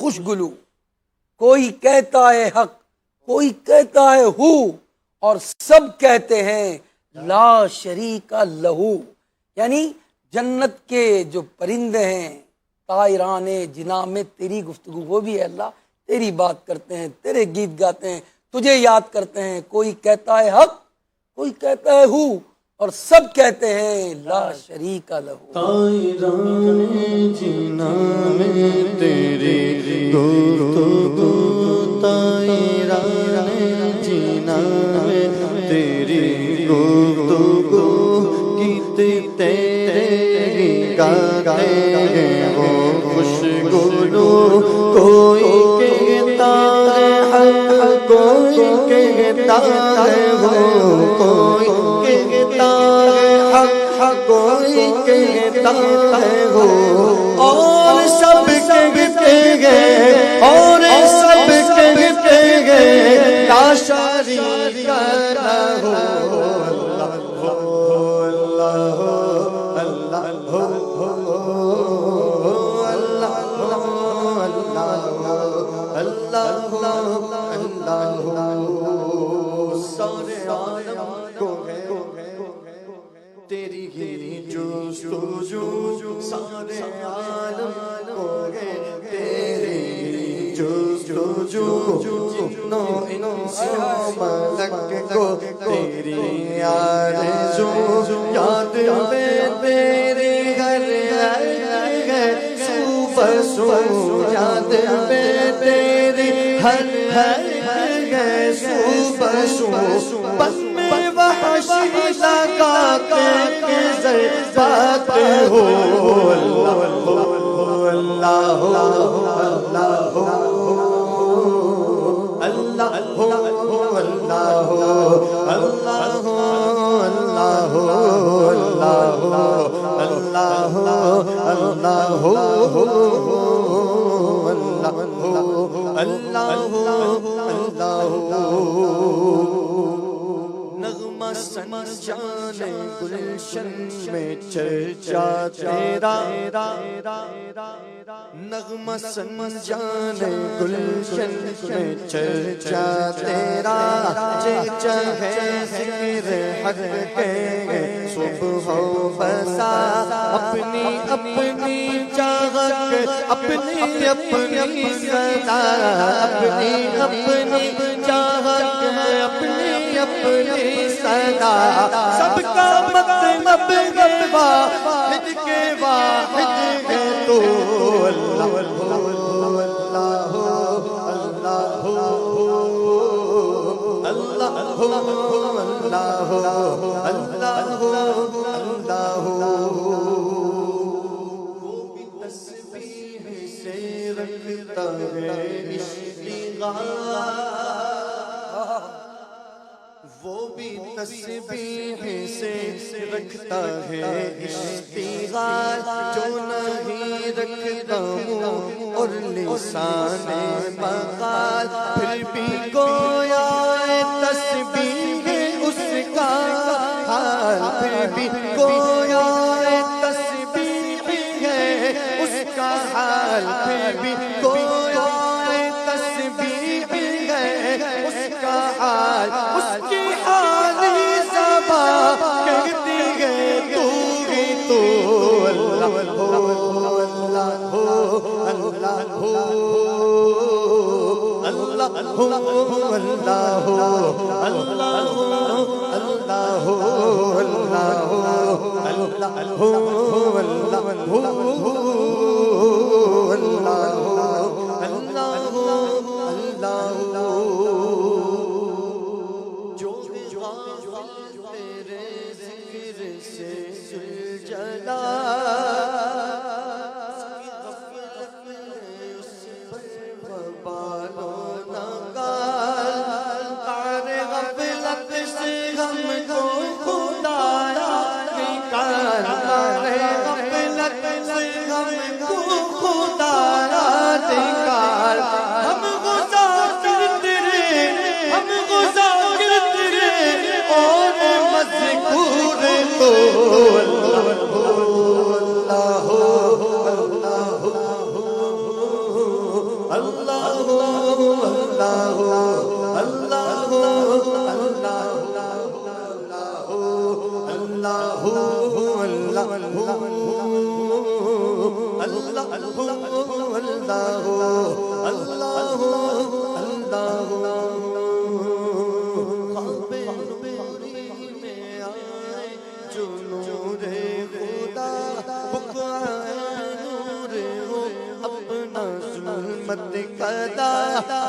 خوش گلو، کوئی کہتا ہے حق، کوئی کہتا ہے ہو، اور سب کہتے ہیں لا شریک لہو۔ یعنی جنت کے جو پرندے ہیں طائران جناح میں تیری گفتگو، وہ بھی ہے اللہ، تیری بات کرتے ہیں، تیرے گیت گاتے ہیں، تجھے یاد کرتے ہیں۔ کوئی کہتا ہے حق، کوئی کہتا ہے ہو، اور سب کہتے ہیں لا شریک لہو۔ طائران جناح میں تیری گفتگو، طائران جناح میں تیری گفتگو، گیت تیرے گاتے ہیں وہ خوش گلو۔ کوئی کہتا ہے حق، کوئی کہتا ہے وہ، کوئی کہتا ہے حق، کوئی کہتا ہے وہ، اور سب کہتے ہیں، اور سب کہتے ہیں لا شریک لہو۔ تیری ہی جستجو سارے عالم کو ہے، تیری جستجو جنو انس و ملک کو، تیری آرزو یاد میں تیری ہر ہے صبح سو، یاد میں تیری ہر ہے صبح سو، بس میں وحشی لگا کے ذربات ہو۔ اللہ اللہ اللہ اللہ نغمہ سنجان گلشن میں چرچا تیرا، نغمہ سنجان گلشن میں چرچا تیرا، چرچا ہے ذکر حق ہے صبح و مساء، اپنی اپنی چاہت، اپنی اپنی صدا، اپنی اپنی چاہت، اپنی اپنی صدا، سب کا مطلب ہے واحد کے واحد ہے تو۔ اللہ اللہ اللہ اللہ اللہ اللہ اللہ، وہ بھی تسبیح سے رکھتا ہے اشتغال، وہ بھی تسبیح سے رکھتا ہے اشتغال، جو نہیں رکھتا ہوں اور لسان مقال، پھر بھی گویا تسبیح اس کا حال، پھر بھی گویا تسبیح ہے اس کا حال، پھر بھی گویا تسبیح ہے اس کا حال، اس کی حالی زبان کہتی ہے تو ہی تو۔ اللہ اللہ اللہ اللہ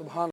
سبحان